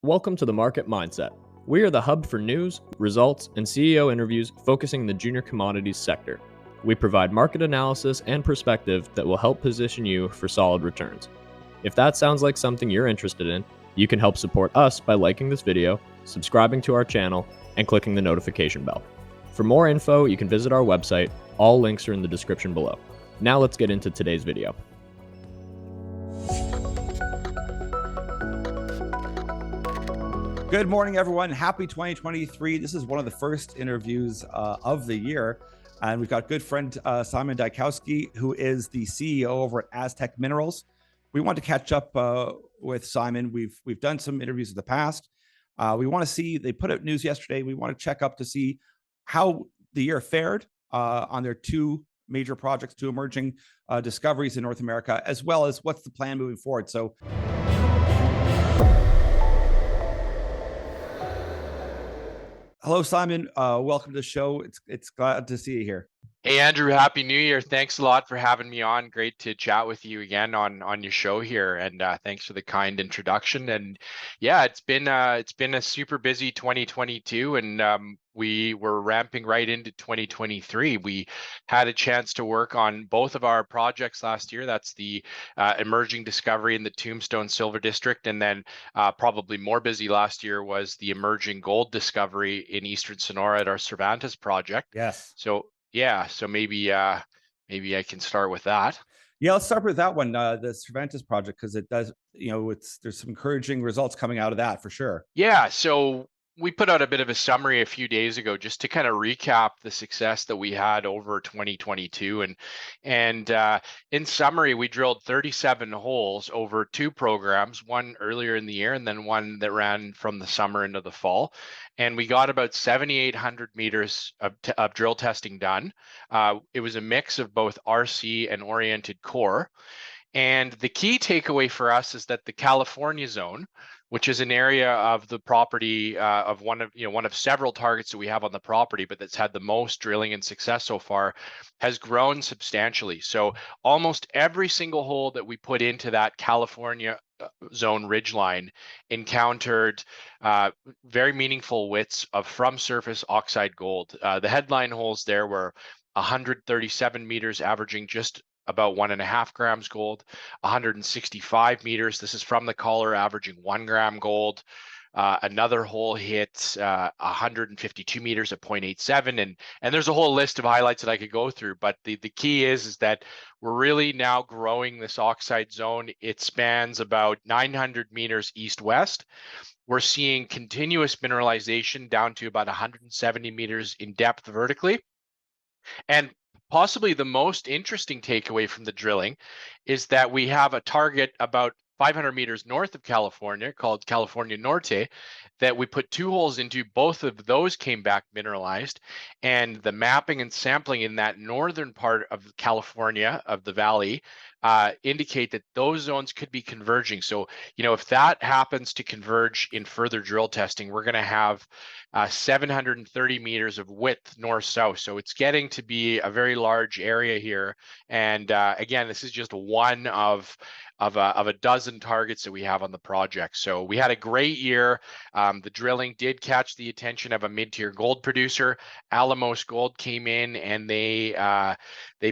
Welcome to the Market Mindset. We are the hub for news, results, and CEO interviews focusing the junior commodities sector. We provide market analysis and perspective that will help position you for solid returns. If that sounds like something you're interested in, you can help support us by liking this video, subscribing to our channel, and clicking the notification bell. For more info, you can visit our website. All links are in the description below. Now let's get into today's video. Good morning, everyone. Happy 2023. This is one of the first interviews of the year. And we've got good friend Simon DYAKOWSKI, who is the CEO over at Aztec Minerals. We want to catch up with Simon. We've done some interviews in the past. We want to see, they put out news yesterday. We want to check up to see how the year fared on their two major projects, two emerging discoveries in North America, as well as what's the plan moving forward. So hello, Simon. Welcome to the show. It's glad to see you here. Hey, Andrew, Happy New Year. Thanks a lot for having me on. Great to chat with you again on your show here. And thanks for the kind introduction. And yeah, it's been a super busy 2022, and we were ramping right into 2023. We had a chance to work on both of our projects last year. That's the emerging discovery in the Tombstone Silver District, and then probably more busy last year was the emerging gold discovery in Eastern Sonora at our Cervantes project. Yes. So maybe I can start with that. Yeah, let's start with that one, the Cervantes project, because it does, there's some encouraging results coming out of that for sure. Yeah, so we put out a bit of a summary a few days ago just to kind of recap the success that we had over 2022. And in summary, we drilled 37 holes over two programs, one earlier in the year and then one that ran from the summer into the fall. And we got about 7,800 meters of drill testing done. It was a mix of both RC and oriented core. And the key takeaway for us is that the California zone, which is an area of the property of one of several targets that we have on the property, but that's had the most drilling and success so far, has grown substantially. So almost every single hole that we put into that California zone ridgeline encountered very meaningful widths of from surface oxide gold. The headline holes there were 137 meters, averaging just about 1.5 grams gold, 165 meters. This is from the collar, averaging 1 gram gold. Another hole hit 152 meters at 0.87, and there's a whole list of highlights that I could go through. But the key is that we're really now growing this oxide zone. It spans about 900 meters east-west. We're seeing continuous mineralization down to about 170 meters in depth vertically. And possibly the most interesting takeaway from the drilling is that we have a target about 500 meters north of California called California Norte that we put two holes into. Both of those came back mineralized, and the mapping and sampling in that northern part of California, of the valley, indicate that those zones could be converging. So, if that happens to converge in further drill testing, we're going to have 730 meters of width north-south. So it's getting to be a very large area here. And again, this is just one of a dozen targets that we have on the project. So we had a great year. The drilling did catch the attention of a mid-tier gold producer. Alamos Gold came in, and they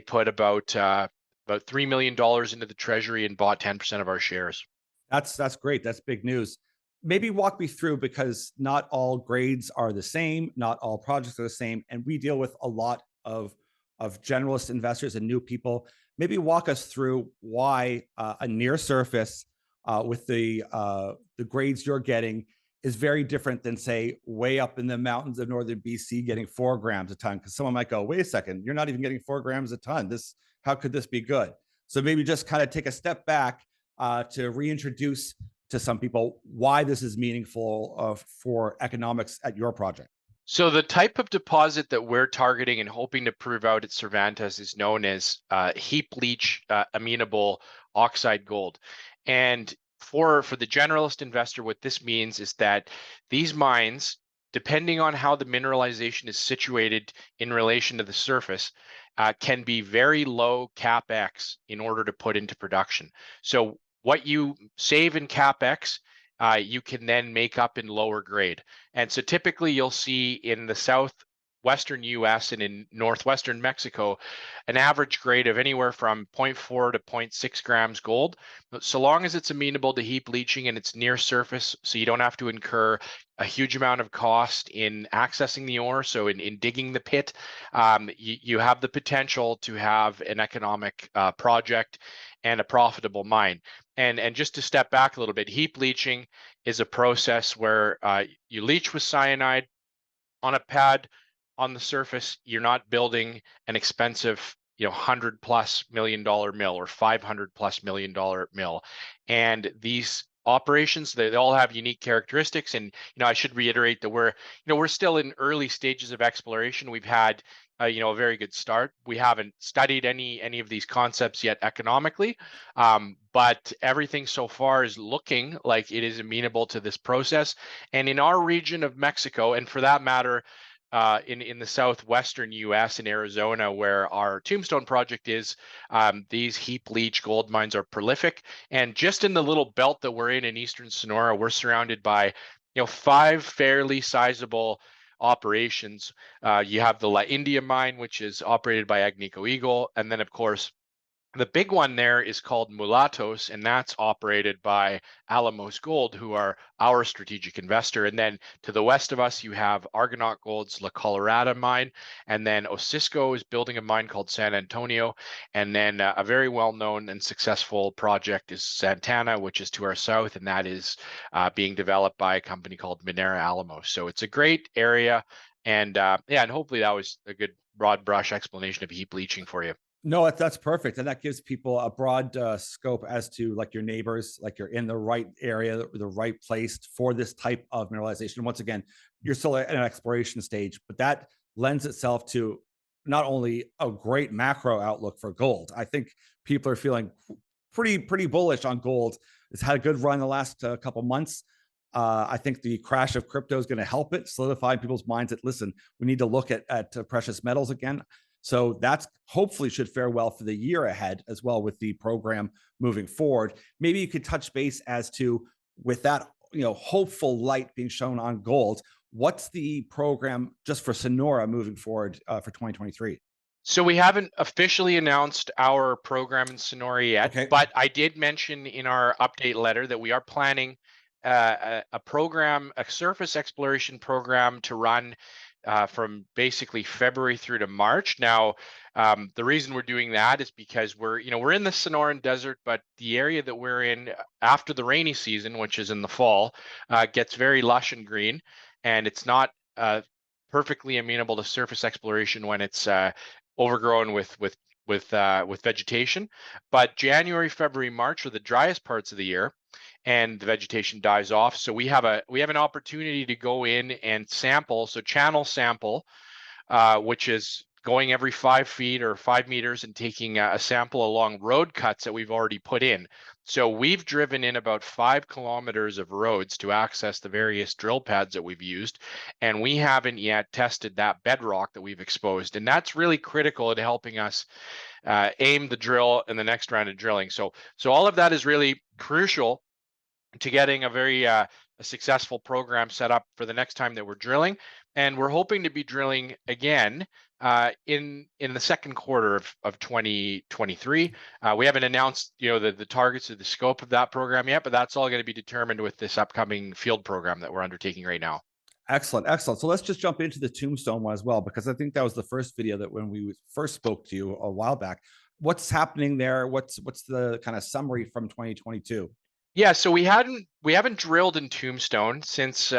put about $3 million into the treasury and bought 10% of our shares. That's great. That's big news. Maybe walk me through, because not all grades are the same, not all projects are the same, and we deal with a lot of generalist investors and new people. Maybe walk us through why a near surface with the grades you're getting is very different than, say, way up in the mountains of northern BC getting 4 grams a ton. Because someone might go, wait a second, you're not even getting 4 grams a ton. How could this be good? So maybe just kind of take a step back to reintroduce to some people why this is meaningful for economics at your project. So the type of deposit that we're targeting and hoping to prove out at Cervantes is known as heap leach amenable oxide gold. And for the generalist investor, what this means is that these mines, depending on how the mineralization is situated in relation to the surface, can be very low CapEx in order to put into production. So what you save in CapEx you can then make up in lower grade. And so typically you'll see in the southwestern US and in northwestern Mexico, an average grade of anywhere from 0.4 to 0.6 grams gold. But so long as it's amenable to heap leaching and it's near surface, so you don't have to incur a huge amount of cost in accessing the ore, so in digging the pit, you have the potential to have an economic project and a profitable mine. And just to step back a little bit, heap leaching is a process where you leach with cyanide on a pad on the surface. You're not building an expensive, $100+ million mill or $500+ million mill. And these operations, they all have unique characteristics. And I should reiterate that we're still in early stages of exploration. We've had a very good start. We haven't studied any of these concepts yet economically, but everything so far is looking like it is amenable to this process. And in our region of Mexico, and for that matter, in the southwestern U.S. in Arizona, where our Tombstone project is, these heap leach gold mines are prolific. And just in the little belt that we're in eastern Sonora, we're surrounded by 5 fairly sizable operations. You have the La India mine, which is operated by Agnico Eagle, and then of course the big one there is called Mulatos, and that's operated by Alamos Gold, who are our strategic investor. And then to the west of us, you have Argonaut Gold's La Colorada mine, and then Osisko is building a mine called San Antonio. And then a very well-known and successful project is Santana, which is to our south, and that is being developed by a company called Minera Alamos. So it's a great area, and and hopefully that was a good broad brush explanation of heap leaching for you. No, that's perfect. And that gives people a broad scope as to like your neighbors, like you're in the right area, the right place for this type of mineralization. Once again, you're still at an exploration stage, but that lends itself to not only a great macro outlook for gold. I think people are feeling pretty bullish on gold. It's had a good run the last couple months. I think the crash of crypto is going to help it solidify in people's minds that, listen, we need to look at precious metals again. So that's hopefully should fare well for the year ahead as well with the program moving forward. Maybe you could touch base as to, with that, hopeful light being shown on gold, what's the program just for Sonora moving forward for 2023? So we haven't officially announced our program in Sonora yet, but I did mention in our update letter that we are planning a program, a surface exploration program to run from basically February through to March. Now, the reason we're doing that is because we're in the Sonoran Desert, but the area that we're in after the rainy season, which is in the fall, gets very lush and green, and it's not perfectly amenable to surface exploration when it's overgrown with vegetation. But January, February, March are the driest parts of the year, and the vegetation dies off. So we have an opportunity to go in and sample, so channel sample, which is going every 5 feet or 5 meters and taking a sample along road cuts that we've already put in. So we've driven in about 5 kilometers of roads to access the various drill pads that we've used, and we haven't yet tested that bedrock that we've exposed. And that's really critical in helping us aim the drill in the next round of drilling. So all of that is really crucial to getting a very a successful program set up for the next time that we're drilling. And we're hoping to be drilling again in the second quarter of 2023. We haven't announced the targets or the scope of that program yet, but that's all going to be determined with this upcoming field program that we're undertaking right now. Excellent. So let's just jump into the Tombstone one as well, because I think that was the first video that when we first spoke to you a while back. What's happening there? What's the kind of summary from 2022? Yeah, so we haven't drilled in Tombstone since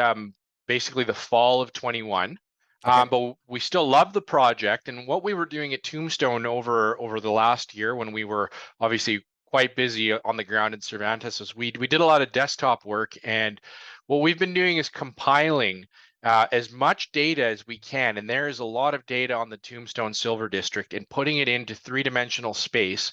basically the fall of 21. But we still love the project, and what we were doing at Tombstone over the last year, when we were obviously quite busy on the ground in Cervantes, was we did a lot of desktop work, and what we've been doing is compiling as much data as we can, and there is a lot of data on the Tombstone Silver District, and putting it into 3-dimensional space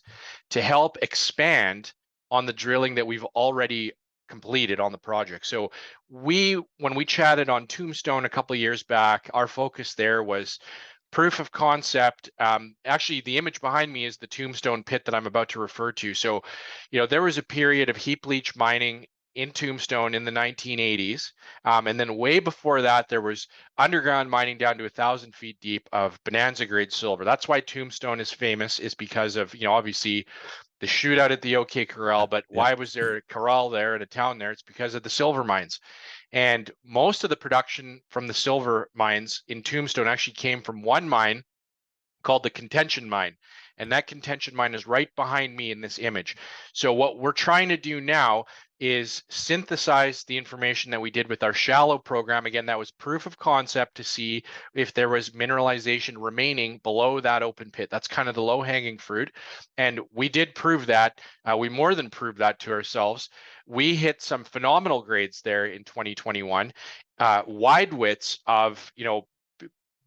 to help expand on the drilling that we've already completed on the project. So when we chatted on Tombstone a couple of years back, our focus there was proof of concept. Actually, the image behind me is the Tombstone pit that I'm about to refer to. So, there was a period of heap leach mining in Tombstone in the 1980s. And then way before that, there was underground mining down to 1,000 feet deep of bonanza grade silver. That's why Tombstone is famous, is because of, obviously the shootout at the OK Corral. But why was there a corral there and a town there? It's because of the silver mines. And most of the production from the silver mines in Tombstone actually came from one mine called the Contention Mine. And that Contention Mine is right behind me in this image. So what we're trying to do now is synthesize the information that we did with our shallow program. Again, that was proof of concept to see if there was mineralization remaining below that open pit. That's kind of the low-hanging fruit. And we did prove that. We more than proved that to ourselves. We hit some phenomenal grades there in 2021, wide widths of,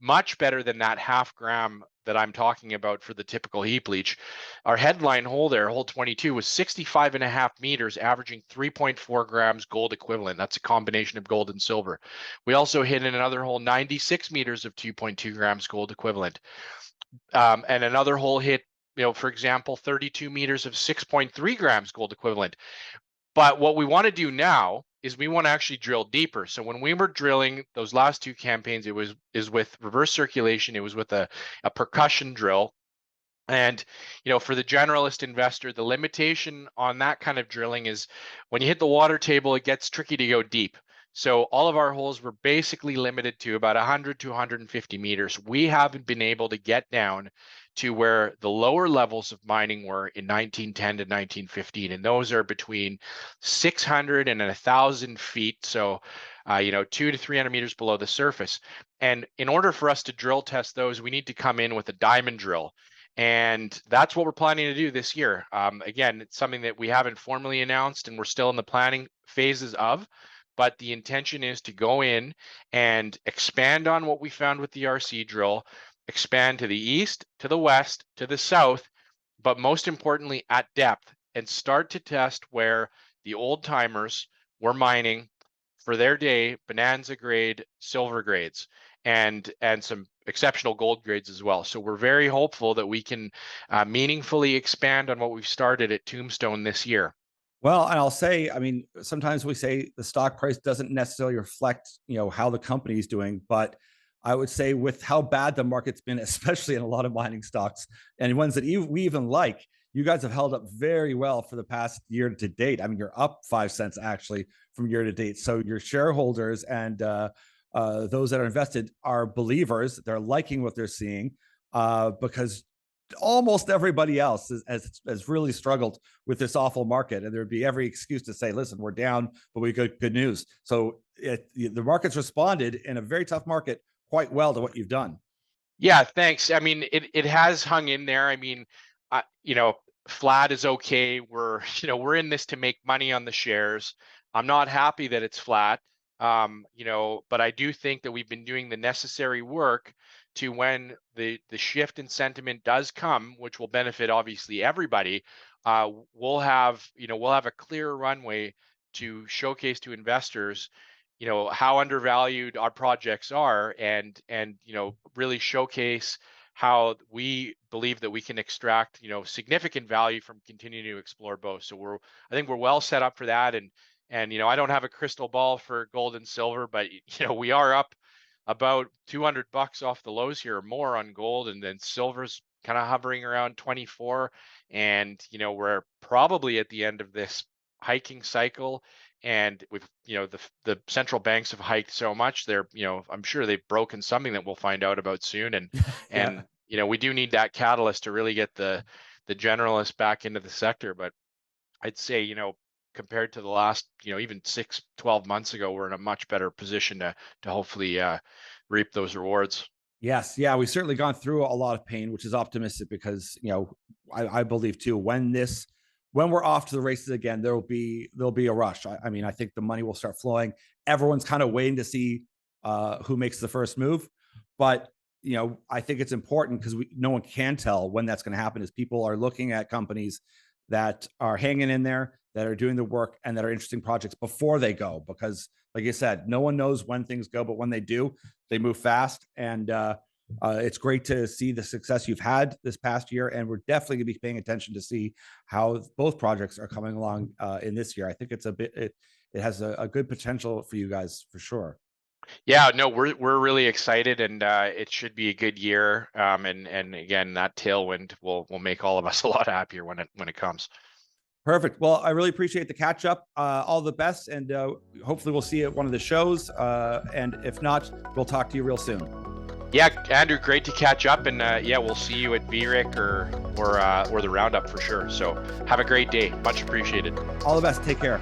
much better than that half gram that I'm talking about for the typical heap leach. Our headline hole there, hole 22, was 65.5 meters, averaging 3.4 grams gold equivalent. That's a combination of gold and silver. We also hit in another hole 96 meters of 2.2 grams gold equivalent. And another hole hit, for example, 32 meters of 6.3 grams gold equivalent. But what we want to do now is we want to actually drill deeper. So when we were drilling those last two campaigns, it was with reverse circulation. It was with a percussion drill. And, for the generalist investor, the limitation on that kind of drilling is when you hit the water table, it gets tricky to go deep. So all of our holes were basically limited to about 100 to 150 meters. We haven't been able to get down to where the lower levels of mining were in 1910 to 1915. And those are between 600 and 1,000 feet. So, 200 to 300 meters below the surface. And in order for us to drill test those, we need to come in with a diamond drill. And that's what we're planning to do this year. Again, it's something that we haven't formally announced and we're still in the planning phases of. But the intention is to go in and expand on what we found with the RC drill, expand to the east, to the west, to the south, but most importantly at depth, and start to test where the old timers were mining for their day bonanza grade silver grades and some exceptional gold grades as well. So we're very hopeful that we can meaningfully expand on what we've started at Tombstone this year. Well, and I'll say, I mean, sometimes we say the stock price doesn't necessarily reflect, how the company is doing, but I would say with how bad the market's been, especially in a lot of mining stocks and ones that we even like, you guys have held up very well for the past year to date. I mean, you're up 5 cents actually from year to date. So your shareholders and those that are invested are believers. They're liking what they're seeing because almost everybody else has really struggled with this awful market, and there'd be every excuse to say, listen, we're down, but we got good news. So the market's responded in a very tough market quite well to what you've done. Yeah, thanks. I mean, it has hung in there. I mean, flat is okay. We're in this to make money on the shares. I'm not happy that it's flat. But I do think that we've been doing the necessary work to when the shift in sentiment does come, which will benefit obviously everybody. We'll have a clear runway to showcase to investors, how undervalued our projects are, and really showcase how we believe that we can extract significant value from continuing to explore both. So I think we're well set up for that. And I don't have a crystal ball for gold and silver, but we are up about $200 off the lows here or more on gold, and then silver's kind of hovering around 24. And we're probably at the end of this hiking cycle, and with the central banks have hiked so much, they're I'm sure they've broken something that we'll find out about soon. And Yeah. and we do need that catalyst to really get the generalists back into the sector. But I'd say compared to the last, even 6-12 months ago, we're in a much better position to hopefully reap those rewards. Yes. Yeah. We've certainly gone through a lot of pain, which is optimistic because, I believe too, when we're off to the races again, there'll be a rush. I mean, I think the money will start flowing. Everyone's kind of waiting to see who makes the first move. But, I think it's important because no one can tell when that's going to happen, as people are looking at companies that are hanging in there, that are doing the work, and that are interesting projects before they go. Because like you said, no one knows when things go, but when they do, they move fast. And it's great to see the success you've had this past year. And we're definitely going to be paying attention to see how both projects are coming along in this year. I think it has a good potential for you guys for sure. Yeah, no, we're really excited, and it should be a good year. And again, that tailwind will make all of us a lot happier when it comes. Perfect. Well, I really appreciate the catch up. All the best, and hopefully we'll see you at one of the shows. And if not, we'll talk to you real soon. Yeah, Andrew, great to catch up, and yeah, we'll see you at VRIC or the Roundup for sure. So have a great day. Much appreciated. All the best. Take care.